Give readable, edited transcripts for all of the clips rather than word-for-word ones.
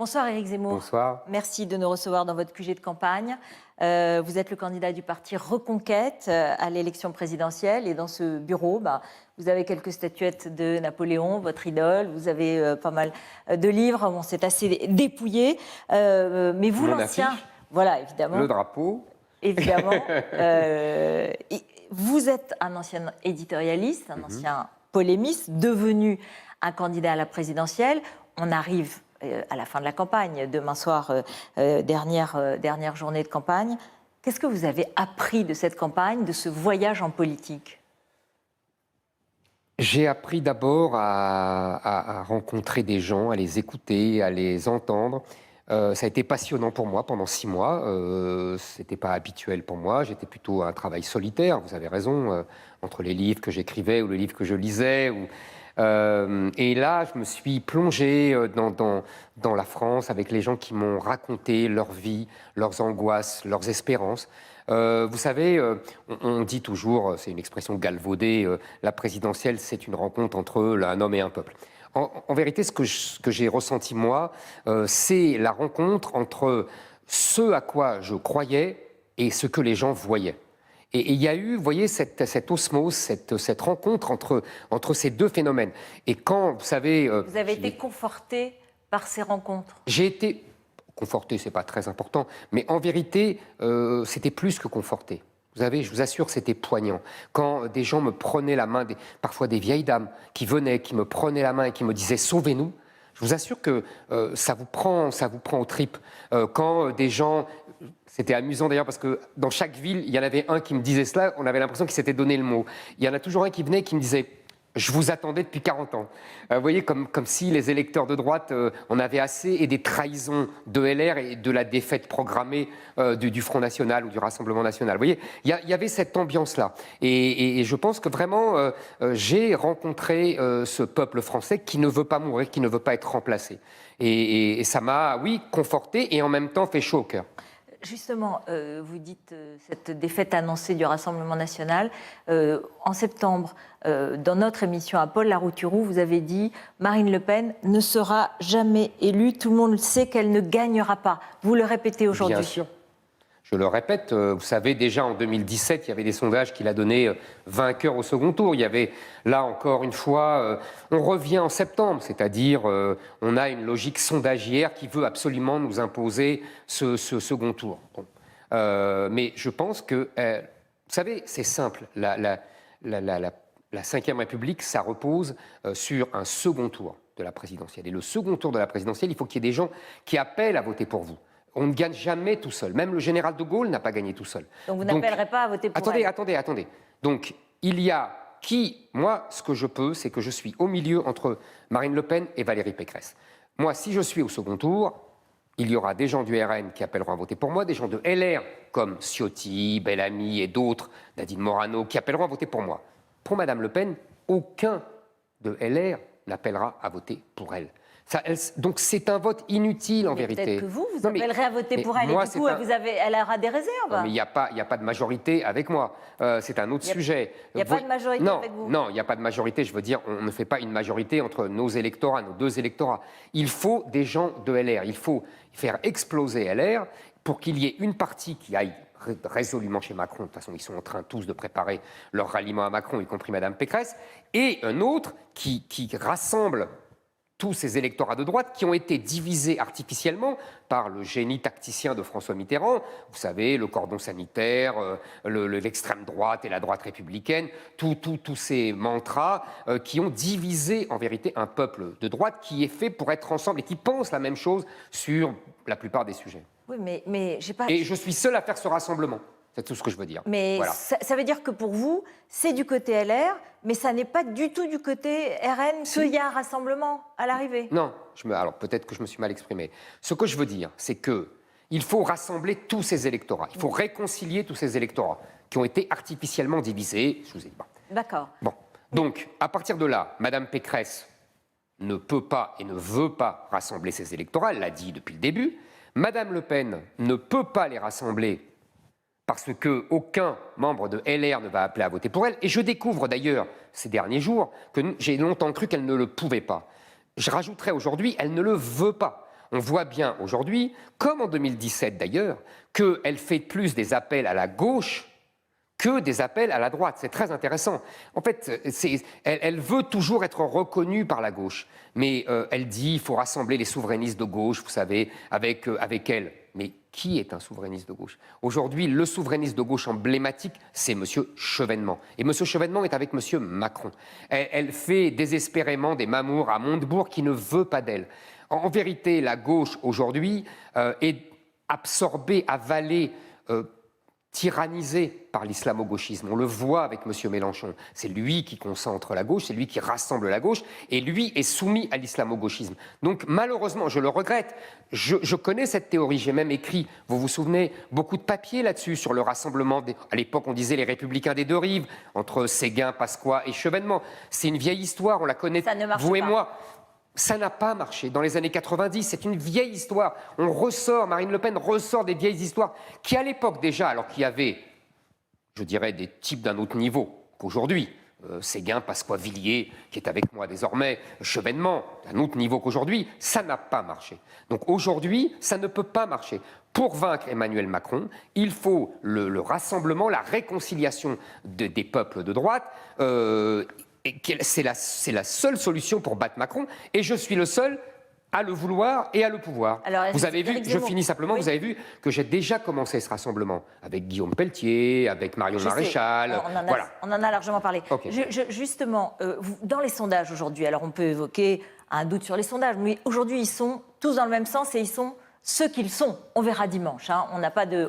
Bonsoir Éric Zemmour. Bonsoir. Merci de nous recevoir dans votre QG de campagne. Vous êtes le candidat du parti Reconquête à l'élection présidentielle et dans ce bureau, vous avez quelques statuettes de Napoléon, votre idole, vous avez pas mal de livres, bon, c'est assez dépouillé, mais vous l'ancien... Voilà, évidemment. Le drapeau. Évidemment. Vous êtes un ancien éditorialiste, un ancien polémiste, devenu un candidat à la présidentielle. On arrive à la fin de la campagne, demain soir, dernière journée de campagne. Qu'est-ce que vous avez appris de cette campagne, de ce voyage en politique ? J'ai appris d'abord à rencontrer des gens, à les écouter, à les entendre. Ça a été passionnant pour moi pendant 6 mois. C'était pas habituel pour moi. J'étais plutôt un travail solitaire. Vous avez raison, entre les livres que j'écrivais ou les livres que je lisais. Et là, je me suis plongé dans la France avec les gens qui m'ont raconté leur vie, leurs angoisses, leurs espérances. Vous savez, on dit toujours, c'est une expression galvaudée, la présidentielle, c'est une rencontre entre un homme et un peuple. En vérité, ce que j'ai ressenti moi, c'est la rencontre entre ce à quoi je croyais et ce que les gens voyaient. Et il y a eu, vous voyez, cette osmose, cette rencontre entre ces deux phénomènes. Et quand, vous savez... vous avez été conforté par ces rencontres? J'ai été... Conforté, c'est pas très important, mais en vérité, c'était plus que conforté. Vous savez, je vous assure, c'était poignant. Quand des gens me prenaient la main, parfois des vieilles dames qui venaient, qui me prenaient la main et qui me disaient « sauvez-nous », je vous assure que ça vous prend aux tripes. Quand des gens... C'était amusant d'ailleurs parce que dans chaque ville, il y en avait un qui me disait cela, on avait l'impression qu'il s'était donné le mot. Il y en a toujours un qui venait et qui me disait « je vous attendais depuis 40 ans ». Vous voyez, comme si les électeurs de droite en avaient assez et des trahisons de LR et de la défaite programmée du Front National ou du Rassemblement National. Vous voyez, il y avait cette ambiance-là. Et je pense que vraiment, j'ai rencontré ce peuple français qui ne veut pas mourir, qui ne veut pas être remplacé. Et ça m'a, oui, conforté et en même temps fait chaud au cœur. Justement, vous dites cette défaite annoncée du Rassemblement national. En septembre, dans notre émission à Paul Larouturou, vous avez dit « Marine Le Pen ne sera jamais élue, tout le monde sait qu'elle ne gagnera pas ». Vous le répétez aujourd'hui. Bien sûr. Je le répète, vous savez, déjà en 2017, il y avait des sondages qui l'a donné vainqueur au second tour. Il y avait, là encore une fois, on revient en septembre, c'est-à-dire on a une logique sondagière qui veut absolument nous imposer ce second tour. Bon. Mais je pense que, vous savez, c'est simple, la Ve République, ça repose sur un second tour de la présidentielle. Et le second tour de la présidentielle, il faut qu'il y ait des gens qui appellent à voter pour vous. On ne gagne jamais tout seul. Même le général de Gaulle n'a pas gagné tout seul. Donc vous n'appellerez pas à voter pour elle. Attendez. Donc, il y a qui... Moi, ce que je peux, c'est que je suis au milieu entre Marine Le Pen et Valérie Pécresse. Moi, si je suis au second tour, il y aura des gens du RN qui appelleront à voter pour moi, des gens de LR, comme Ciotti, Bellamy et d'autres, Nadine Morano, qui appelleront à voter pour moi. Pour Madame Le Pen, aucun de LR n'appellera à voter pour elle. Donc c'est un vote inutile en vérité. Peut-être que vous appellerez à voter pour elle et du coup elle aura des réserves. Non, mais il n'y a pas de majorité avec moi. C'est un autre sujet. Il n'y a pas de majorité avec vous? Non, il n'y a pas de majorité. Je veux dire, on ne fait pas une majorité entre nos électorats, nos deux électorats. Il faut des gens de LR. Il faut faire exploser LR pour qu'il y ait une partie qui aille résolument chez Macron. De toute façon, ils sont en train tous de préparer leur ralliement à Macron, y compris Madame Pécresse. Et un autre qui rassemble tous ces électorats de droite qui ont été divisés artificiellement par le génie tacticien de François Mitterrand, vous savez, le cordon sanitaire, l'extrême droite et la droite républicaine, tous ces mantras qui ont divisé en vérité un peuple de droite qui est fait pour être ensemble et qui pense la même chose sur la plupart des sujets. Oui, mais j'ai pas... Et je suis seul à faire ce rassemblement. C'est tout ce que je veux dire. Mais voilà. Ça veut dire que pour vous, c'est du côté LR, mais ça n'est pas du tout du côté RN qu'il y a un rassemblement à l'arrivée. Non, alors peut-être que je me suis mal exprimé. Ce que je veux dire, c'est qu'il faut rassembler tous ces électorats. Il faut réconcilier tous ces électorats qui ont été artificiellement divisés. Je vous ai dit. Bon. D'accord. Bon. Donc, à partir de là, Madame Pécresse ne peut pas et ne veut pas rassembler ces électorats. Elle l'a dit depuis le début. Madame Le Pen ne peut pas les rassembler parce qu'aucun membre de LR ne va appeler à voter pour elle. Et je découvre d'ailleurs ces derniers jours que j'ai longtemps cru qu'elle ne le pouvait pas. Je rajouterai aujourd'hui, elle ne le veut pas. On voit bien aujourd'hui, comme en 2017 d'ailleurs, qu'elle fait plus des appels à la gauche que des appels à la droite. C'est très intéressant. En fait, elle veut toujours être reconnue par la gauche. Mais elle dit qu'il faut rassembler les souverainistes de gauche, vous savez, avec elle. Mais qui est un souverainiste de gauche? Aujourd'hui, le souverainiste de gauche emblématique, c'est M. Chevènement. Et M. Chevènement est avec M. Macron. Elle fait désespérément des mamours à Montebourg qui ne veut pas d'elle. En vérité, la gauche, aujourd'hui, est absorbée, avalée, tyrannisé par l'islamo-gauchisme. On le voit avec M. Mélenchon. C'est lui qui concentre la gauche, c'est lui qui rassemble la gauche, et lui est soumis à l'islamo-gauchisme. Donc malheureusement, je le regrette, je connais cette théorie, j'ai même écrit, vous vous souvenez, beaucoup de papiers là-dessus, sur le rassemblement, à l'époque on disait les républicains des deux rives, entre Séguin, Pasqua et Chevènement. C'est une vieille histoire, on la connaît, vous et moi. Ça n'a pas marché. Dans les années 90, c'est une vieille histoire. On ressort, Marine Le Pen ressort des vieilles histoires qui, à l'époque déjà, alors qu'il y avait, je dirais, des types d'un autre niveau qu'aujourd'hui, Séguin, Pasqua, Villiers, qui est avec moi désormais, Chevènement, d'un autre niveau qu'aujourd'hui, ça n'a pas marché. Donc aujourd'hui, ça ne peut pas marcher. Pour vaincre Emmanuel Macron, il faut le rassemblement, la réconciliation des peuples de droite, c'est la seule solution pour battre Macron, et je suis le seul à le vouloir et à le pouvoir. Alors, vous avez vu, je finis simplement, oui. Vous avez vu que j'ai déjà commencé ce rassemblement avec Guillaume Pelletier, avec Marion Maréchal. On en a largement parlé. Okay. Justement, dans les sondages aujourd'hui, alors on peut évoquer un doute sur les sondages, mais aujourd'hui ils sont tous dans le même sens et ils sont ce qu'ils sont. On verra dimanche, hein.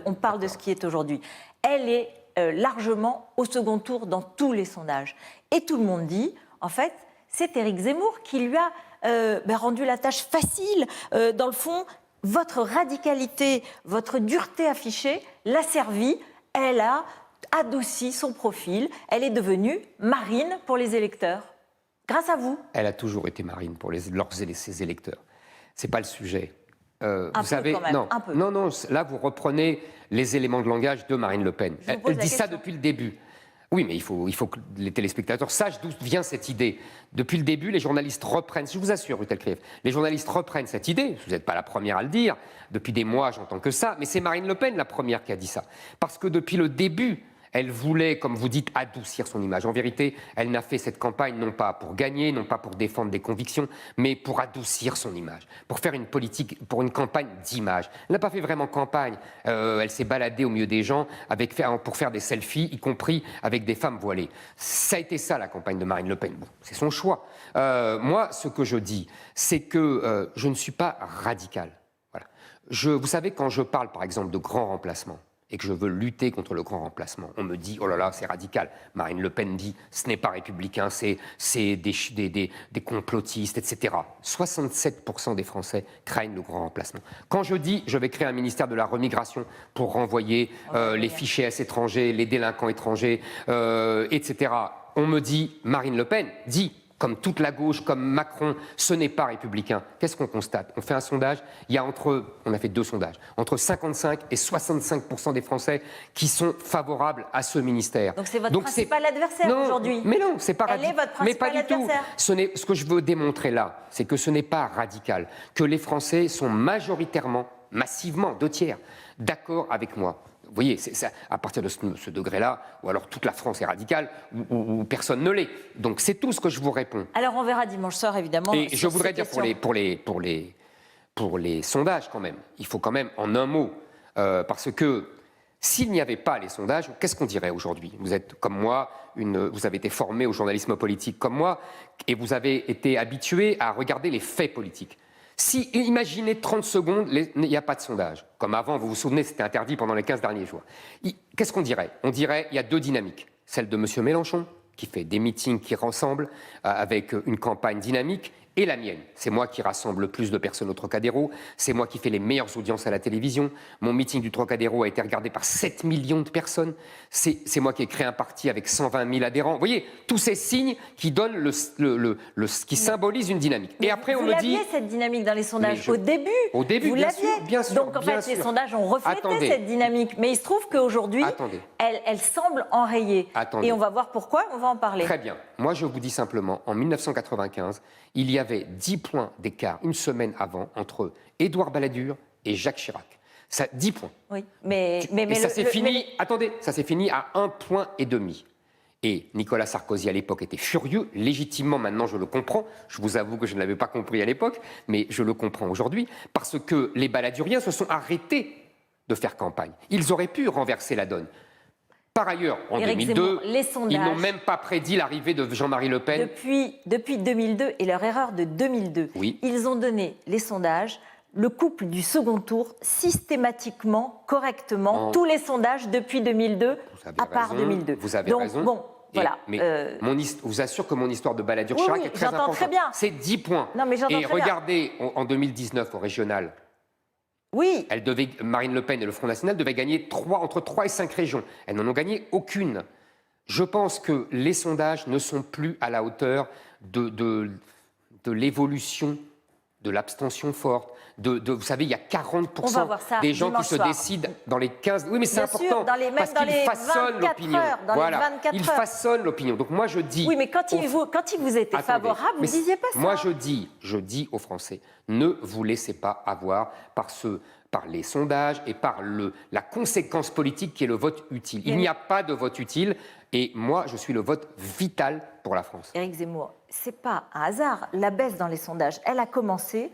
On parle de ce qui est aujourd'hui. Elle est largement au second tour dans tous les sondages. Et tout le monde dit, en fait, c'est Éric Zemmour qui lui a rendu la tâche facile. Dans le fond, votre radicalité, votre dureté affichée l'a servi. Elle a adouci son profil. Elle est devenue Marine pour les électeurs. Grâce à vous. Elle a toujours été Marine pour ses électeurs. C'est pas le sujet. Vous savez, quand même, non, là vous reprenez les éléments de langage de Marine Le Pen. Elle dit ça depuis le début. Oui, mais il faut que les téléspectateurs sachent d'où vient cette idée. Depuis le début, les journalistes reprennent, je vous assure, Ruth Elkrief, les journalistes reprennent cette idée, vous n'êtes pas la première à le dire, depuis des mois j'entends que ça, mais c'est Marine Le Pen la première qui a dit ça. Parce que depuis le début, elle voulait, comme vous dites, adoucir son image. En vérité, elle n'a fait cette campagne non pas pour gagner, non pas pour défendre des convictions, mais pour adoucir son image, pour faire une politique, pour une campagne d'image. Elle n'a pas fait vraiment campagne. Elle s'est baladée au milieu des gens pour faire des selfies, y compris avec des femmes voilées. Ça a été ça, la campagne de Marine Le Pen. Bon, c'est son choix. Moi, ce que je dis, c'est que je ne suis pas radical. Voilà. Vous savez, quand je parle, par exemple, de grands remplacements, et que je veux lutter contre le grand remplacement. On me dit, oh là là, c'est radical. Marine Le Pen dit, ce n'est pas républicain, c'est des complotistes, etc. 67% des Français craignent le grand remplacement. Quand je dis, je vais créer un ministère de la remigration pour renvoyer les fichiers étrangers, les délinquants étrangers, etc., on me dit, Marine Le Pen dit, comme toute la gauche, comme Macron, ce n'est pas républicain. Qu'est-ce qu'on constate? On fait un sondage, on a fait 2 sondages, entre 55 et 65% des Français qui sont favorables à ce ministère. Donc c'est votre principal adversaire aujourd'hui? Mais non, c'est pas radical. Elle est votre principal adversaire? Ce que je veux démontrer là, c'est que ce n'est pas radical, que les Français sont majoritairement, massivement, 2/3, d'accord avec moi. Vous voyez, c'est à partir de ce degré-là, ou alors toute la France est radicale, ou personne ne l'est. Donc c'est tout ce que je vous réponds. Alors on verra dimanche soir, évidemment. Et je voudrais dire pour les sondages quand même, il faut quand même en un mot, parce que s'il n'y avait pas les sondages, qu'est-ce qu'on dirait aujourd'hui? Vous êtes comme moi, vous avez été formé au journalisme politique comme moi, et vous avez été habitué à regarder les faits politiques. Si, imaginez 30 secondes, il n'y a pas de sondage. Comme avant, vous vous souvenez, c'était interdit pendant les 15 derniers jours. Qu'est-ce qu'on dirait? On dirait qu'il y a 2 dynamiques. Celle de M. Mélenchon, qui fait des meetings qui rassemblent, avec une campagne dynamique, et la mienne. C'est moi qui rassemble le plus de personnes au Trocadéro, c'est moi qui fais les meilleures audiences à la télévision. Mon meeting du Trocadéro a été regardé par 7 millions de personnes. C'est moi qui ai créé un parti avec 120 000 adhérents. Vous voyez, tous ces signes qui donnent qui symbolisent une dynamique. Et après, on me dit... Vous l'aviez, cette dynamique, dans les sondages, au début. Au début, vous l'aviez. Bien sûr. Donc, en fait, les sondages ont reflété cette dynamique. Mais il se trouve qu'aujourd'hui, elle semble enrayée. Et on va voir pourquoi, on va en parler. Très bien. moi je vous dis simplement, en 1995, il y avait 10 points d'écart, une semaine avant, entre Édouard Balladur et Jacques Chirac. Ça, 10 points. Oui, mais Et ça s'est fini, attendez, ça s'est fini à 1,5 point. Et Nicolas Sarkozy, à l'époque, était furieux, légitimement, maintenant je le comprends. Je vous avoue que je ne l'avais pas compris à l'époque, mais je le comprends aujourd'hui, parce que les baladuriens se sont arrêtés de faire campagne. Ils auraient pu renverser la donne. Par ailleurs, en Éric 2002, Zemmour, les sondages, ils n'ont même pas prédit l'arrivée de Jean-Marie Le Pen. Depuis 2002, et leur erreur de 2002, Oui. ils ont donné, les sondages, le couple du second tour systématiquement, correctement, tous les sondages depuis 2002, à part 2002. Vous avez Donc, raison. bon, voilà. Mais je vous assure que mon histoire de Balladur-Chirac oui, est très j'entends importante. très bien. C'est 10 points. Non, mais j'entends et très bien. regardez, en 2019, au régional, oui, Marine Le Pen et le Front National devaient gagner entre 3 et 5 régions. Elles n'en ont gagné aucune. Je pense que les sondages ne sont plus à la hauteur de l'évolution, de l'abstention forte. Vous savez, il y a 40% des gens qui se décident dans les 15... Oui, mais c'est important, parce qu'ils façonnent l'opinion. Voilà, ils façonnent l'opinion. Donc moi, je dis... Oui, mais quand il vous était favorable, vous ne disiez pas ça. Moi, je dis aux Français, ne vous laissez pas avoir par les sondages et par la conséquence politique qui est le vote utile. Il n'y a pas de vote utile, et moi, je suis le vote vital pour la France. Éric Zemmour, ce n'est pas un hasard. La baisse dans les sondages, elle a commencé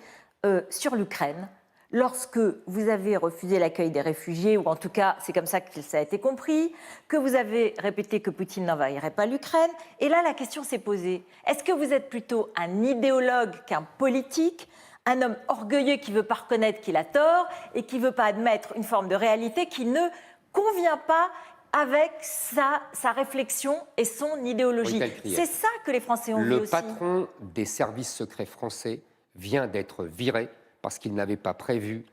sur l'Ukraine, lorsque vous avez refusé l'accueil des réfugiés, ou en tout cas, c'est comme ça que ça a été compris, que vous avez répété que Poutine n'envahirait pas l'Ukraine. Et là, la question s'est posée. Est-ce que vous êtes plutôt un idéologue qu'un politique, un homme orgueilleux qui ne veut pas reconnaître qu'il a tort et qui ne veut pas admettre une forme de réalité qui ne convient pas avec sa réflexion et son idéologie? C'est ça que les Français ont vu aussi. Le patron des services secrets français vient d'être viré parce qu'il n'avait pas prévu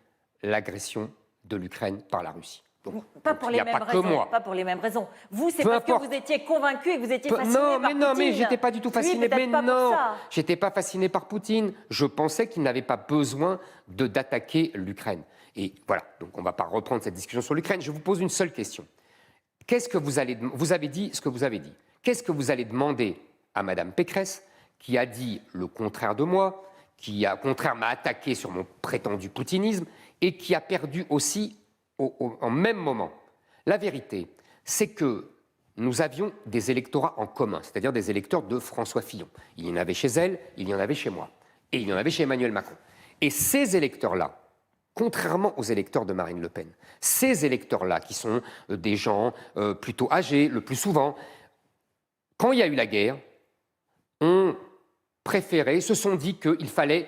l'agression de l'Ukraine par la Russie. Pas pour les mêmes raisons. Vous, c'est parce que vous étiez convaincu et que vous étiez fasciné par Poutine. Non, mais j'étais pas du tout fasciné. Mais non, j'étais pas fasciné par Poutine. Je pensais qu'il n'avait pas besoin d'attaquer l'Ukraine. Et voilà, donc on ne va pas reprendre cette discussion sur l'Ukraine. Je vous pose une seule question. Qu'est-ce que vous avez dit ce que vous avez dit. Qu'est-ce que vous allez demander à Madame Pécresse, qui a dit le contraire de moi, qui, au contraire, m'a attaqué sur mon prétendu poutinisme et qui a perdu aussi en même moment? La vérité, c'est que nous avions des électorats en commun, c'est-à-dire des électeurs de François Fillon. Il y en avait chez elle, il y en avait chez moi, et il y en avait chez Emmanuel Macron. Et ces électeurs-là, contrairement aux électeurs de Marine Le Pen, ces électeurs-là, qui sont des gens plutôt âgés, le plus souvent, quand il y a eu la guerre, ont préféré, se sont dit qu'il fallait,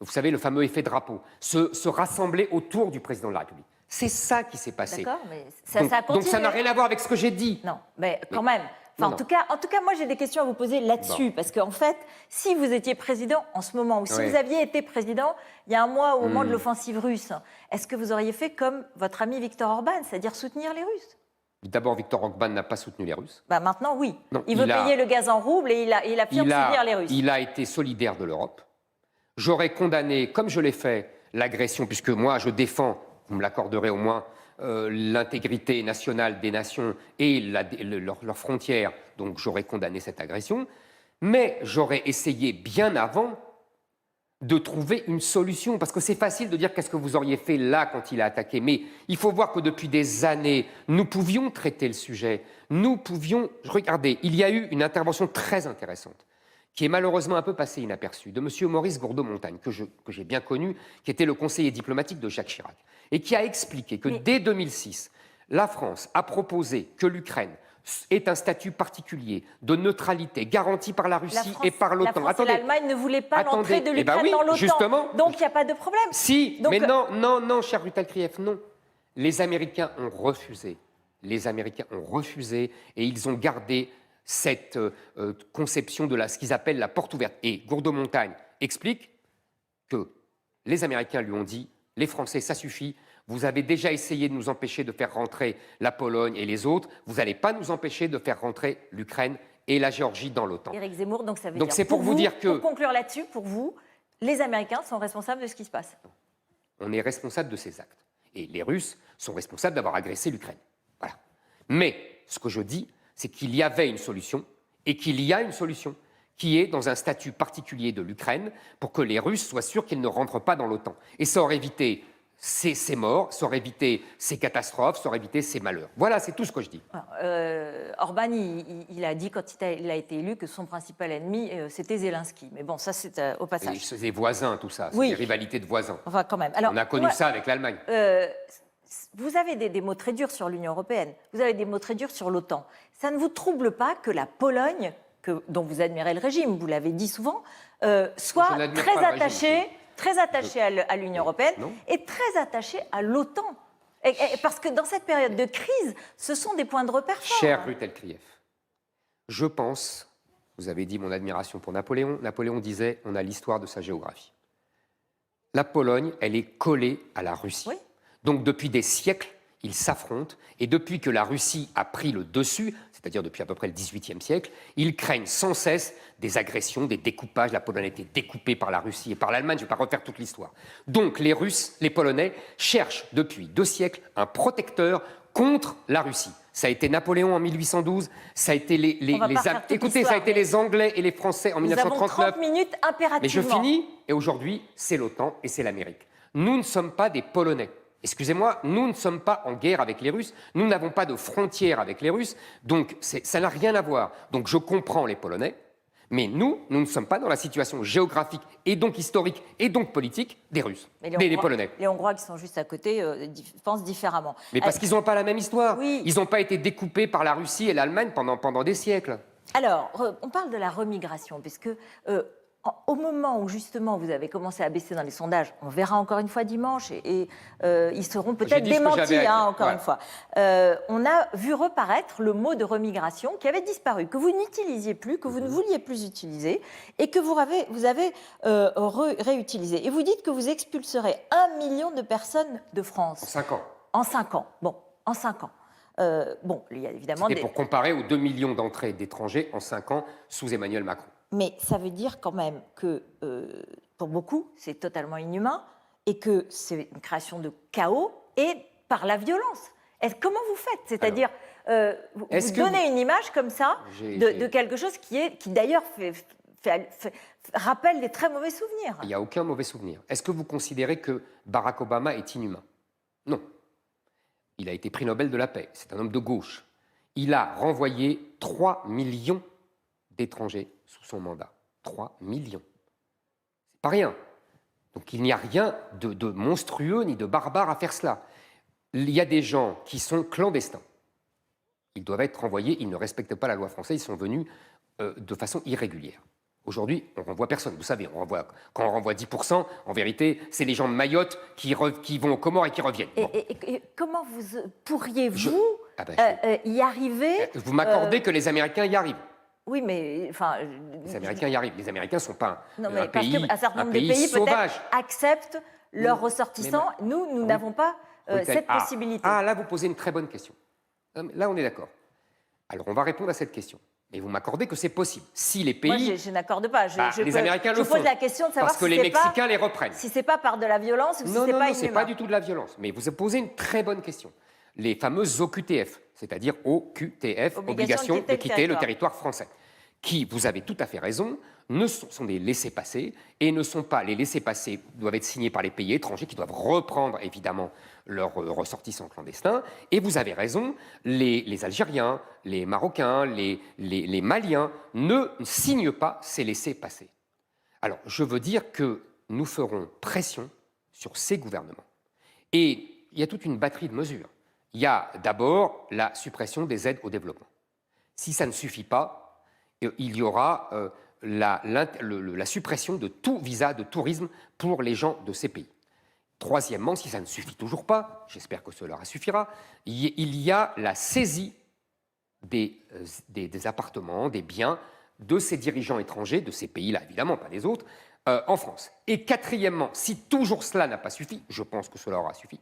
vous savez, le fameux effet drapeau, se rassembler autour du président de la République. C'est ça qui s'est passé. D'accord, mais ça a continué. Donc ça n'a rien à voir avec ce que j'ai dit. Non, mais quand même. Enfin, en tout cas, moi j'ai des questions à vous poser là-dessus, parce qu'en fait, si vous étiez président en ce moment, ou si vous aviez été président il y a un mois au moment de l'offensive russe, est-ce que vous auriez fait comme votre ami Viktor Orban, c'est-à-dire soutenir les Russes? D'abord, Viktor Orban n'a pas soutenu les Russes. Bah maintenant, oui. Non, il veut payer le gaz en rouble et il affirme soutenir les Russes. Il a été solidaire de l'Europe. J'aurais condamné, comme je l'ai fait, l'agression, puisque moi je défends, vous me l'accorderez au moins, l'intégrité nationale des nations et leurs frontières, donc j'aurais condamné cette agression, mais j'aurais essayé bien avant de trouver une solution, parce que c'est facile de dire qu'est-ce que vous auriez fait là quand il a attaqué, mais il faut voir que depuis des années, nous pouvions traiter le sujet, nous pouvions... Regardez, il y a eu une intervention très intéressante, qui est malheureusement un peu passée inaperçue, de M. Maurice Gourdeau-Montagne, que j'ai bien connu, qui était le conseiller diplomatique de Jacques Chirac, et qui a expliqué que dès 2006, la France a proposé que l'Ukraine ait un statut particulier de neutralité garanti par la Russie et par l'OTAN. La France et l'Allemagne ne voulaient pas l'entrée de l'Ukraine dans l'OTAN. Justement. Donc il n'y a pas de problème. Si, donc, mais non, cher Rutal Krief, non. Les Américains ont refusé. Les Américains ont refusé et ils ont gardé cette conception de ce qu'ils appellent la porte ouverte. Et Gourdeau-Montagne explique que les Américains lui ont dit « Les Français, ça suffit, vous avez déjà essayé de nous empêcher de faire rentrer la Pologne et les autres, vous n'allez pas nous empêcher de faire rentrer l'Ukraine et la Géorgie dans l'OTAN. » Éric Zemmour, donc ça veut dire... c'est pour vous dire que... Pour conclure là-dessus, pour vous, les Américains sont responsables de ce qui se passe? On est responsable de ces actes. Et les Russes sont responsables d'avoir agressé l'Ukraine. Voilà. Mais ce que je dis, c'est qu'il y avait une solution et qu'il y a une solution qui est dans un statut particulier de l'Ukraine pour que les Russes soient sûrs qu'ils ne rentrent pas dans l'OTAN. Et ça aurait évité ces morts, ça aurait évité ces catastrophes, ça aurait évité ces malheurs. Voilà, c'est tout ce que je dis. Orban, il a dit quand il a été élu que son principal ennemi, c'était Zelensky. Mais bon, ça, c'est au passage. C'est des voisins, tout ça. C'est Oui. des rivalités de voisins. Enfin, quand même. Alors, on a connu ça avec l'Allemagne. Vous avez des mots très durs sur l'Union européenne. vous avez des mots très durs sur l'OTAN. Ça ne vous trouble pas que la Pologne, dont vous admirez le régime, vous l'avez dit souvent, soit très attachée à l'Union européenne et très attachée à l'OTAN. Parce que dans cette période de crise, ce sont des points de repère forts. Cher Rutel-Krief, je pense, vous avez dit mon admiration pour Napoléon. Napoléon disait, on a l'histoire de sa géographie. La Pologne, elle est collée à la Russie. Oui. Donc depuis des siècles, ils s'affrontent, et depuis que la Russie a pris le dessus, c'est-à-dire depuis à peu près le XVIIIe siècle, ils craignent sans cesse des agressions, des découpages. La Pologne a été découpée par la Russie et par l'Allemagne, je ne vais pas refaire toute l'histoire. Donc les Russes, les Polonais, cherchent depuis 2 siècles un protecteur contre la Russie. Ça a été Napoléon en 1812, ça a été écoutez, ça a été les Anglais et les Français en 1939. Nous avons 30 minutes impérativement. Mais je finis, et aujourd'hui, c'est l'OTAN et c'est l'Amérique. Nous ne sommes pas des Polonais. Excusez-moi, nous ne sommes pas en guerre avec les Russes, nous n'avons pas de frontières avec les Russes, donc ça n'a rien à voir. Donc je comprends les Polonais, mais nous ne sommes pas dans la situation géographique et donc historique et donc politique des Russes, des Polonais. Les Hongrois qui sont juste à côté pensent différemment. Mais parce qu'ils n'ont pas la même histoire. Oui. Ils n'ont pas été découpés par la Russie et l'Allemagne pendant des siècles. Alors, on parle de la remigration, puisque au moment où justement vous avez commencé à baisser dans les sondages, on verra encore une fois dimanche, et ils seront peut-être démentis encore une fois. On a vu reparaître le mot de remigration qui avait disparu, que vous n'utilisiez plus, que vous ne vouliez plus utiliser, et que vous avez réutilisé. Et vous dites que vous expulserez 1 million de personnes de France. En 5 ans. En 5 ans. Bon, en 5 ans. Il y a évidemment C'était pour comparer aux 2 millions d'entrées d'étrangers en 5 ans sous Emmanuel Macron. Mais ça veut dire quand même que, pour beaucoup, c'est totalement inhumain et que c'est une création de chaos et par la violence. Comment vous faites? C'est-à-dire, vous donnez une image comme ça de quelque chose qui d'ailleurs rappelle des très mauvais souvenirs. Il n'y a aucun mauvais souvenir. Est-ce que vous considérez que Barack Obama est inhumain? Non. Il a été prix Nobel de la paix. C'est un homme de gauche. Il a renvoyé 3 millions d'étrangers sous son mandat. 3 millions. C'est pas rien. Donc il n'y a rien de monstrueux ni de barbare à faire cela. Il y a des gens qui sont clandestins. Ils doivent être renvoyés, ils ne respectent pas la loi française, ils sont venus de façon irrégulière. Aujourd'hui, on ne renvoie personne. Vous savez, quand on renvoie 10%, en vérité, c'est les gens de Mayotte qui vont aux Comores et qui reviennent. Bon. Et comment pourriez-vous y arriver? Vous m'accordez que les Américains y arrivent? Oui, mais les Américains y arrivent. Les Américains ne sont pas un pays sauvage. Un certain nombre de pays peut-être acceptent leurs ressortissants. Nous n'avons pas cette possibilité. Là, vous posez une très bonne question. Là, on est d'accord. Alors, on va répondre à cette question. Mais vous m'accordez que c'est possible. Si les pays... Moi, je n'accorde pas. Les Américains le font. Je pose la question de savoir parce que les Mexicains les reprennent. Si ce n'est pas par de la violence ou si ce n'est pas inhumain. Non, ce n'est pas du tout de la violence. Mais vous posez une très bonne question. Les fameuses OQTF, c'est-à-dire OQTF, obligation de quitter le territoire français, qui, vous avez tout à fait raison, sont des laissez-passer, et ne sont pas les laissez-passer, doivent être signés par les pays étrangers qui doivent reprendre évidemment leurs ressortissants clandestins. Et vous avez raison, les Algériens, les Marocains, les Maliens ne signent pas ces laissez-passer. Alors, je veux dire que nous ferons pression sur ces gouvernements. Et il y a toute une batterie de mesures. Il y a d'abord la suppression des aides au développement. Si ça ne suffit pas, il y aura la suppression de tout visa de tourisme pour les gens de ces pays. Troisièmement, si ça ne suffit toujours pas, j'espère que cela suffira, il y a la saisie des appartements, des biens de ces dirigeants étrangers, de ces pays-là évidemment, pas des autres, en France. Et quatrièmement, si toujours cela n'a pas suffi, je pense que cela aura suffi,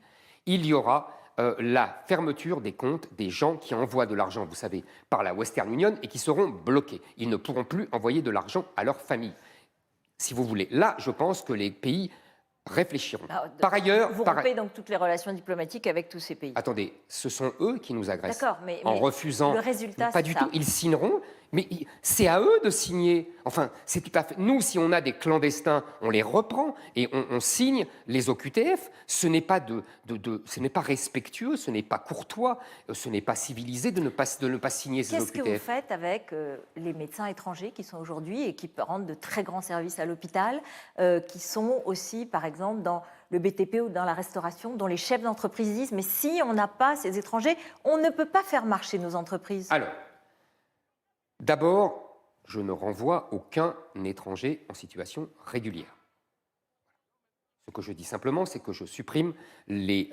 il y aura la fermeture des comptes des gens qui envoient de l'argent, vous savez, par la Western Union et qui seront bloqués. Ils ne pourront plus envoyer de l'argent à leur famille, si vous voulez. Là, je pense que les pays réfléchiront. Par ailleurs... Vous rompez donc toutes les relations diplomatiques avec tous ces pays. Attendez, ce sont eux qui nous agressent. D'accord, mais en refusant... le résultat, pas du tout, ils signeront, mais c'est à eux de signer. Enfin, c'est tout à fait... Nous, si on a des clandestins, on les reprend et on signe les OQTF. Ce n'est pas, ce n'est pas respectueux, ce n'est pas courtois, ce n'est pas civilisé de ne pas signer ces OQTF. Qu'est-ce que vous faites avec les médecins étrangers qui sont aujourd'hui et qui rendent de très grands services à l'hôpital, qui sont aussi, par exemple, dans le BTP ou dans la restauration, dont les chefs d'entreprise disent « mais si on n'a pas ces étrangers, on ne peut pas faire marcher nos entreprises ». Alors, d'abord, je ne renvoie aucun étranger en situation régulière. Ce que je dis simplement, c'est que je supprime les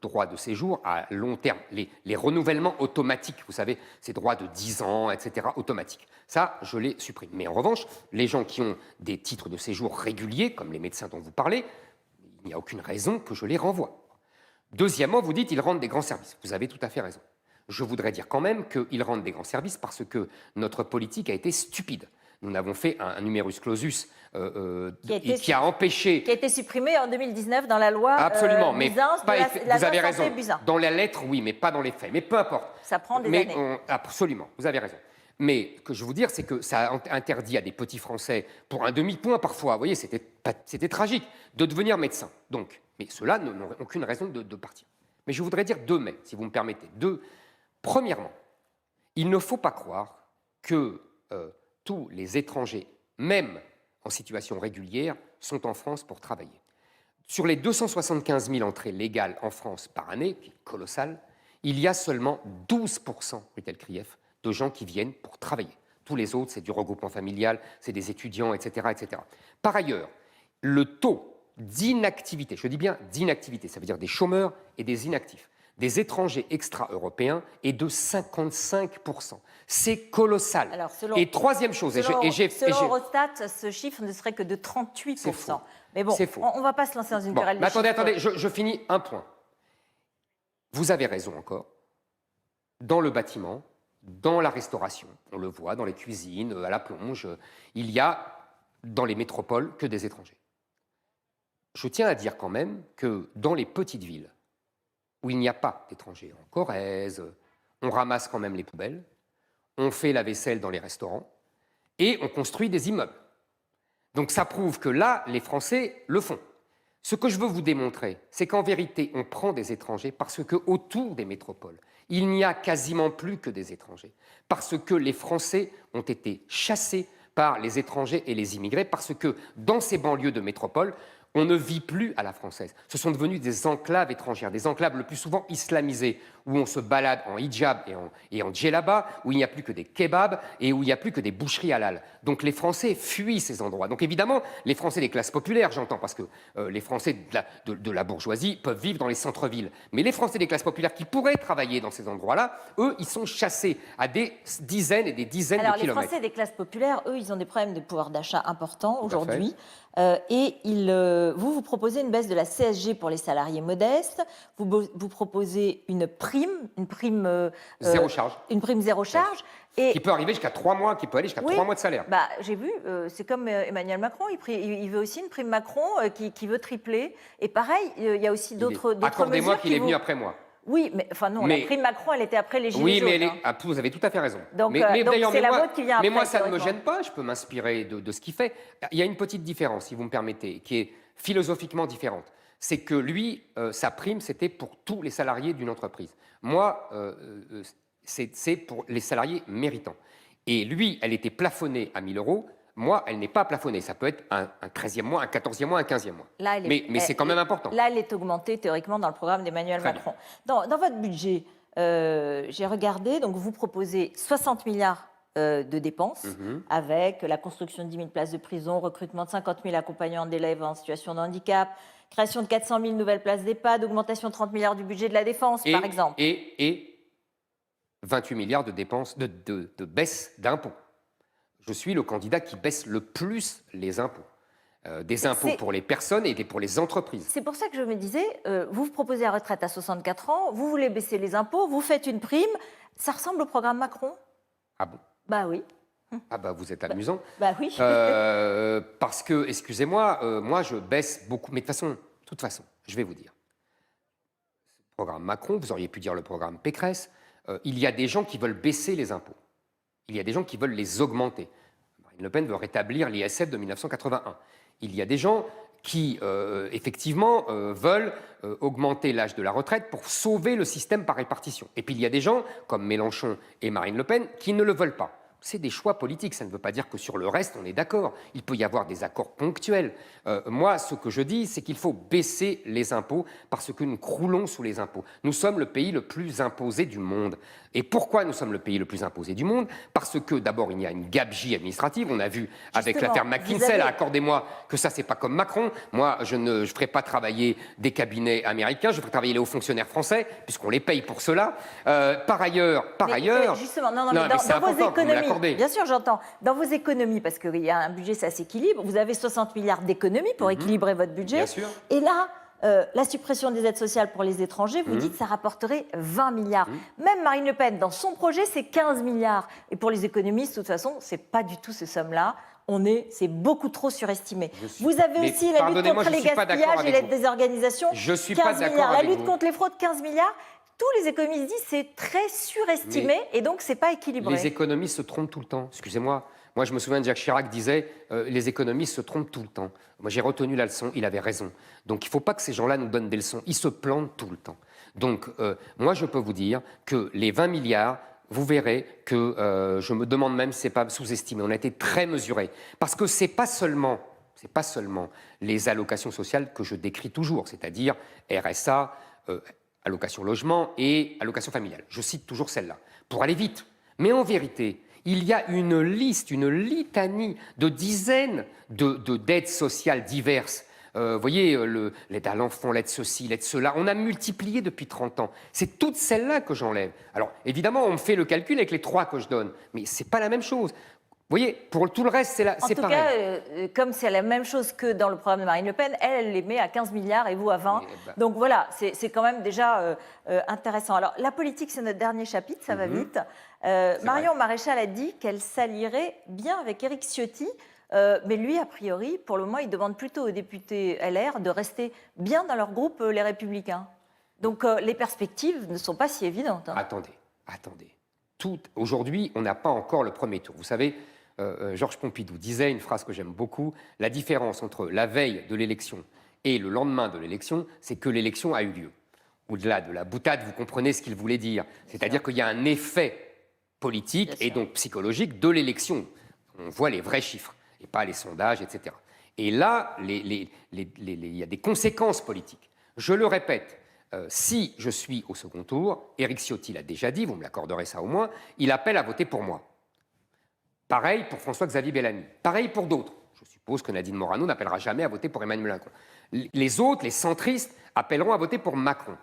droits de séjour à long terme, les renouvellements automatiques, vous savez, ces droits de 10 ans, etc., automatiques. Ça, je les supprime. Mais en revanche, les gens qui ont des titres de séjour réguliers, comme les médecins dont vous parlez, il n'y a aucune raison que je les renvoie. Deuxièmement, vous dites qu'ils rendent des grands services. Vous avez tout à fait raison. Je voudrais dire quand même qu'ils rendent des grands services parce que notre politique a été stupide. Nous avons fait un numerus clausus qui a empêché... Qui a été supprimé en 2019 dans la loi absolument, mais Buzyn, vous avez raison. Buzyn. Dans la lettre, oui, mais pas dans les faits. Mais peu importe. Ça prend des années. Absolument, vous avez raison. Mais ce que je veux dire, c'est que ça interdit à des petits Français, pour un demi-point parfois, vous voyez, c'était tragique, de devenir médecin. Donc, mais ceux-là n'auraient aucune raison de partir. Mais je voudrais dire deux mais, si vous me permettez. Premièrement, il ne faut pas croire que tous les étrangers, même en situation régulière, sont en France pour travailler. Sur les 275 000 entrées légales en France par année, qui est colossal, il y a seulement 12%, Britel Krief, de gens qui viennent pour travailler. Tous les autres, c'est du regroupement familial, c'est des étudiants, etc., etc. Par ailleurs, le taux d'inactivité, je dis bien d'inactivité, ça veut dire des chômeurs et des inactifs, des étrangers extra-européens est de 55%. C'est colossal. Alors, et troisième chose... Selon Eurostat, ce chiffre ne serait que de 38%. C'est faux. Mais bon, on ne va pas se lancer dans une querelle de chiffres. Attendez, je finis un point. Vous avez raison encore. Dans le bâtiment, dans la restauration, on le voit, dans les cuisines, à la plonge, il y a, dans les métropoles, que des étrangers. Je tiens à dire quand même que dans les petites villes, où il n'y a pas d'étrangers, en Corrèze, on ramasse quand même les poubelles, on fait la vaisselle dans les restaurants, et on construit des immeubles. Donc ça prouve que là, les Français le font. Ce que je veux vous démontrer, c'est qu'en vérité, on prend des étrangers parce qu'autour des métropoles, il n'y a quasiment plus que des étrangers. Parce que les Français ont été chassés par les étrangers et les immigrés, parce que dans ces banlieues de métropole, on ne vit plus à la française. Ce sont devenus des enclaves étrangères, des enclaves le plus souvent islamisées, où on se balade en hijab et en djellaba, où il n'y a plus que des kebabs et où il n'y a plus que des boucheries halal. Donc les Français fuient ces endroits. Donc évidemment, les Français des classes populaires, j'entends, parce que les Français de la bourgeoisie peuvent vivre dans les centres-villes. Mais les Français des classes populaires qui pourraient travailler dans ces endroits-là, eux, ils sont chassés à des dizaines et des dizaines de kilomètres. Alors les Français des classes populaires, eux, ils ont des problèmes de pouvoir d'achat importants aujourd'hui. Et vous proposez une baisse de la CSG pour les salariés modestes, vous proposez une prime zéro charge. Une prime zéro charge. Et qui peut arriver jusqu'à 3 mois, qui peut aller jusqu'à 3 mois de salaire. Bah, j'ai vu, c'est comme Emmanuel Macron, il veut aussi une prime Macron qui veut tripler. Et pareil, il y a aussi d'autres mesures. Accordez-moi qu'il est venu après moi. Oui, mais enfin non, la prime Macron, elle était après les Gilets jaunes. Oui, mais vous avez tout à fait raison. Donc c'est la vôtre qui vient après. Mais moi, ça ne me gêne pas, je peux m'inspirer de ce qu'il fait. Il y a une petite différence, si vous me permettez, qui est philosophiquement différente. C'est que lui, sa prime, c'était pour tous les salariés d'une entreprise. Moi, c'est pour les salariés méritants. Et lui, elle était plafonnée à 1 000 €. Moi, elle n'est pas plafonnée. Ça peut être un 13e mois, un 14e mois, un 15e mois. Là, mais c'est quand même important. Là, elle est augmentée théoriquement dans le programme d'Emmanuel Macron. Dans votre budget, j'ai regardé, donc vous proposez 60 milliards de dépenses, avec la construction de 10 000 places de prison, recrutement de 50 000 accompagnants d'élèves en situation de handicap, création de 400 000 nouvelles places d'EHPAD, augmentation de 30 milliards du budget de la défense, par exemple. Et 28 milliards de dépenses, de baisse d'impôts. Je suis le candidat qui baisse le plus les impôts. Des impôts pour les personnes et pour les entreprises. C'est pour ça que je me disais, vous proposez la retraite à 64 ans, vous voulez baisser les impôts, vous faites une prime, ça ressemble au programme Macron. Ah bon? Bah oui. Ah bah vous êtes amusant. Bah oui. Parce que, excusez-moi, moi je baisse beaucoup. Mais de toute façon, je vais vous dire. Le programme Macron, vous auriez pu dire le programme Pécresse, il y a des gens qui veulent baisser les impôts. Il y a des gens qui veulent les augmenter. Marine Le Pen veut rétablir l'ISF de 1981. Il y a des gens qui, effectivement, veulent augmenter l'âge de la retraite pour sauver le système par répartition. Et puis il y a des gens, comme Mélenchon et Marine Le Pen, qui ne le veulent pas. C'est des choix politiques, ça ne veut pas dire que sur le reste, on est d'accord. Il peut y avoir des accords ponctuels. Moi, ce que je dis, c'est qu'il faut baisser les impôts parce que nous croulons sous les impôts. Nous sommes le pays le plus imposé du monde. Et pourquoi nous sommes le pays le plus imposé du monde? Parce que, d'abord, il y a une gabegie administrative. On a vu avec l'affaire McKinsey, là, accordez-moi que ça, c'est pas comme Macron. Moi, je ne ferai pas travailler des cabinets américains, je ferai travailler les hauts fonctionnaires français, puisqu'on les paye pour cela. Par ailleurs... Justement, non, mais dans vos économies, bien sûr, j'entends, dans vos économies, parce qu'il y a un budget, ça s'équilibre, vous avez 60 milliards d'économies pour équilibrer votre budget. Bien sûr. Et là, la suppression des aides sociales pour les étrangers, vous dites que ça rapporterait 20 milliards. Même Marine Le Pen, dans son projet, c'est 15 milliards. Et pour les économistes, de toute façon, ce n'est pas du tout ces sommes-là. C'est beaucoup trop surestimé. Vous avez aussi la lutte contre les gaspillages et l'aide des organisations. Je suis pas d'accord La avec lutte vous. contre les fraudes, 15 milliards. Tous les économistes disent que c'est très surestimé et donc c'est pas équilibré. Les économistes se trompent tout le temps. Excusez-moi. Moi, je me souviens de Jacques Chirac disait les économistes se trompent tout le temps. Moi, j'ai retenu la leçon. Il avait raison. Donc, il ne faut pas que ces gens-là nous donnent des leçons. Ils se plantent tout le temps. Donc, moi, je peux vous dire que les 20 milliards, vous verrez que je me demande même si ce n'est pas sous-estimé. On a été très mesurés. Parce que ce n'est pas seulement les allocations sociales que je décris toujours, c'est-à-dire RSA, allocation logement et allocation familiale. Je cite toujours celle-là, pour aller vite. Mais en vérité, il y a une liste, une litanie de dizaines d'aides sociales diverses. Vous voyez, l'aide à l'enfant, l'aide ceci, l'aide cela, on a multiplié depuis 30 ans. C'est toutes celles-là que j'enlève. Alors, évidemment, on me fait le calcul avec les 3 que je donne, mais ce n'est pas la même chose. Vous voyez, pour tout le reste, c'est pareil. En tout cas, comme c'est la même chose que dans le programme de Marine Le Pen, elle les met à 15 milliards et vous à 20. Donc voilà, c'est quand même déjà intéressant. Alors, la politique, c'est notre dernier chapitre, ça va vite. Marion Maréchal a dit qu'elle s'allierait bien avec Éric Ciotti, mais lui, a priori, pour le moment, il demande plutôt aux députés LR de rester bien dans leur groupe, les Républicains. Donc les perspectives ne sont pas si évidentes. Attendez. Aujourd'hui, on n'a pas encore le premier tour. Vous savez, Georges Pompidou disait une phrase que j'aime beaucoup, la différence entre la veille de l'élection et le lendemain de l'élection, c'est que l'élection a eu lieu. Au-delà de la boutade, vous comprenez ce qu'il voulait dire. C'est-à-dire qu'il y a un effet politique et donc psychologique de l'élection. On voit les vrais chiffres et pas les sondages, etc. Et là, il y a des conséquences politiques. Je le répète, si je suis au second tour, Éric Ciotti l'a déjà dit, vous me l'accorderez ça au moins, il appelle à voter pour moi. Pareil pour François-Xavier Bellamy. Pareil pour d'autres. Je suppose que Nadine Morano n'appellera jamais à voter pour Emmanuel Macron. Les autres, les centristes, appelleront à voter pour Macron.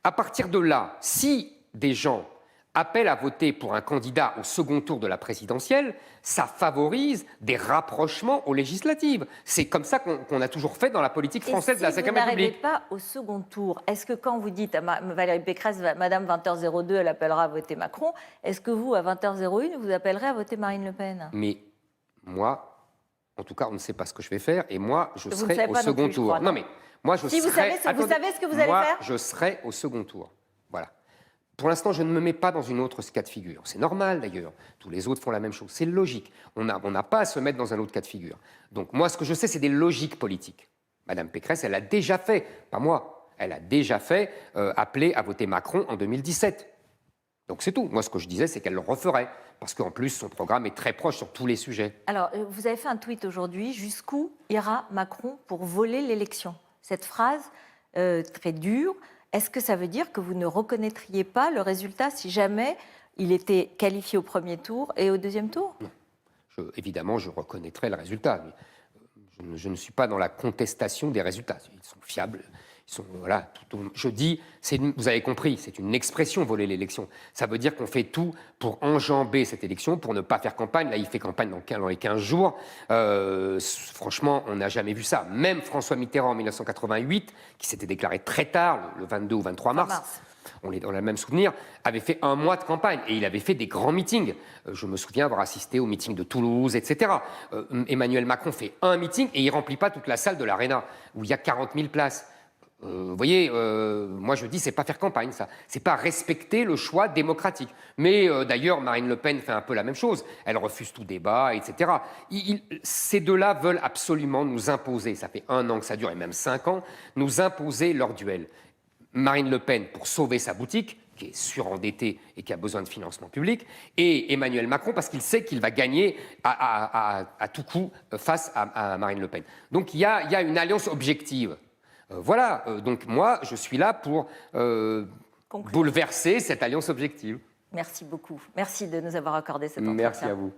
À partir de là, si des gens appellent à voter pour un candidat au second tour de la présidentielle, ça favorise des rapprochements aux législatives. C'est comme ça qu'on a toujours fait dans la politique française de la Ve République. Et si vous n'arrivez pas au second tour, est-ce que quand vous dites à Valérie Pécresse, Madame 20h02, elle appellera à voter Macron, est-ce que vous, à 20h01, vous appellerez à voter Marine Le Pen? Mais moi, en tout cas, on ne sait pas ce que je vais faire, et moi, je serai au second tour. Non, mais moi, je serai... Vous savez ce que vous allez faire? Je serai au second tour. Voilà. Pour l'instant, je ne me mets pas dans une autre cas de figure. C'est normal d'ailleurs. Tous les autres font la même chose. C'est logique. On n'a pas à se mettre dans un autre cas de figure. Donc moi, ce que je sais, c'est des logiques politiques. Madame Pécresse, elle a déjà fait, pas moi, elle a déjà fait appeler à voter Macron en 2017. Donc c'est tout. Moi, ce que je disais, c'est qu'elle le referait. Parce qu'en plus, son programme est très proche sur tous les sujets. Alors, vous avez fait un tweet aujourd'hui. Jusqu'où ira Macron pour voler l'élection? Cette phrase très dure. Est-ce que ça veut dire que vous ne reconnaîtriez pas le résultat si jamais il était qualifié au premier tour et au deuxième tour? Non. Évidemment, je reconnaîtrai le résultat. Mais je ne suis pas dans la contestation des résultats. Ils sont fiables. Voilà, je dis, vous avez compris, c'est une expression, voler l'élection. Ça veut dire qu'on fait tout pour enjamber cette élection, pour ne pas faire campagne. Là, il fait campagne dans les 15 jours. Franchement, on n'a jamais vu ça. Même François Mitterrand, en 1988, qui s'était déclaré très tard, le 22 ou 23 mars, on a le même souvenir, avait fait 1 mois de campagne et il avait fait des grands meetings. Je me souviens avoir assisté au meeting de Toulouse, etc. Emmanuel Macron fait un meeting et il ne remplit pas toute la salle de l'Arena, où il y a 40 000 places. Vous voyez, moi je dis, c'est pas faire campagne, ça. C'est pas respecter le choix démocratique. Mais d'ailleurs, Marine Le Pen fait un peu la même chose. Elle refuse tout débat, etc. Ces deux-là veulent absolument nous imposer, ça fait 1 an que ça dure, et même 5 ans, nous imposer leur duel. Marine Le Pen pour sauver sa boutique, qui est surendettée et qui a besoin de financement public, et Emmanuel Macron parce qu'il sait qu'il va gagner à tout coup face à Marine Le Pen. Donc il y a une alliance objective. Voilà, donc moi, je suis là pour bouleverser cette alliance objective. Merci beaucoup. Merci de nous avoir accordé cet entretien. Merci à vous.